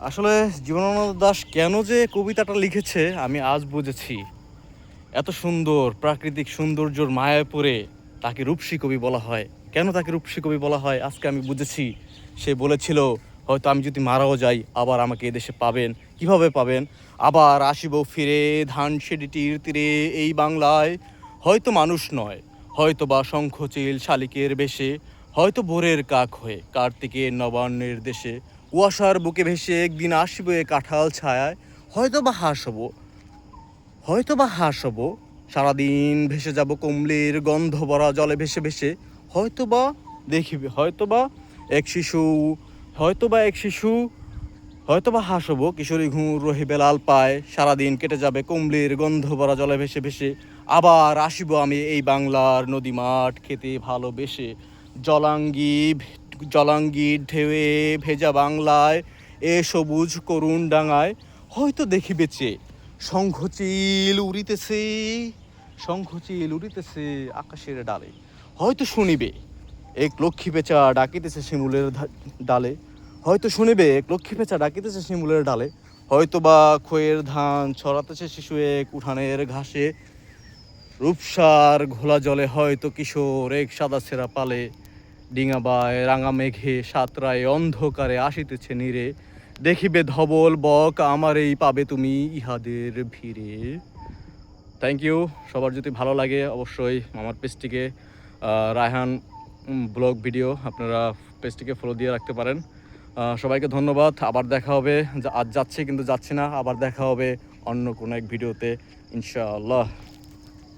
আসলে জীবনানন্দ দাশ কেন যে কবিতাটা লিখেছে আমি আজ বুঝেছি। এত সুন্দর প্রাকৃতিক সৌন্দর্যর মায়ায় পড়ে তাকে রূপসী কবি বলা হয়। কেন তাকে রূপসী কবি বলা হয় আজকে আমি বুঝেছি। সে বলেছিল, হয়তো আমি যদি মারাও যাই আবার আমাকে এদেশে পাবেন। কিভাবে পাবেন? আবার আসিব ফিরে ধানসিঁড়িটির তীরে এই বাংলায়। হয়তো মানুষ নয়, হয়তো বা শঙ্খচিল শালিকের বেশে, হয়তো ভোরের কাক হয়ে কার্তিকের নবান্নের দেশে, কুয়াশার বুকে ভেসে একদিন আসিব এ কাঁঠাল ছায়ায়। হয়তো বা হাঁস হব, হয়তো বা হাঁস হব, সারাদিন ভেসে যাব কমলির গন্ধ ভরা জলে ভেসে ভেসে। হয়তো বা দেখিবে, হয়তো বা এক শিশু, হয়তো বা এক শিশু, হয়তো বা হাঁস হব, কিশোরী ঘুর রহিবে লাল পায়, সারাদিন কেটে যাবে কমলির গন্ধ ভরা জলে ভেসে ভেসে। আবার আসিব আমি এই বাংলার নদী মাঠ খেতে ভালোবেসে, জলাঙ্গি জলাঙ্গি ঢেউয়ে ভেজা বাংলায়, এ সবুজ করুণ ডাঙায়। হয়তো দেখিবে চেয়ে শঙ্খচিল উড়িতেছে, শঙ্খচিল উড়িতেছে আকাশের ডালে। হয়তো শুনিবে এক লক্ষ্মী পেঁচা ডাকিতেছে শিমুলের ডালে। হয়তো শুনিবে এক লক্ষ্মী পেঁচা ডাকিতেছে শিমুলের ডালে। হয়তো বা খয়ের ধান ছড়াতেছে শিশু এক উঠানের ঘাসে। রূপসার ঘোলা জলে হয়তো কিশোর এক সাদা ছেঁড়া পালে, ডিঙাবায় রাঙা মেঘে সাতরায় অন্ধকারে আসিতেছে নীরে। দেখিবে ধবল বক আমার এই পাবে তুমি ইহাদের ভিড়ে। Thank you. সবার যদি ভালো লাগে অবশ্যই আমার পেজটিকে রায়হান ব্লগ ভিডিও আপনারা পেজটিকে ফলো দিয়ে রাখতে পারেন। সবাইকে ধন্যবাদ। আবার দেখা হবে। আজ যাচ্ছি কিন্তু যাচ্ছি না, আবার দেখা হবে অন্য কোনো এক ভিডিওতে ইনশাআল্লাহ।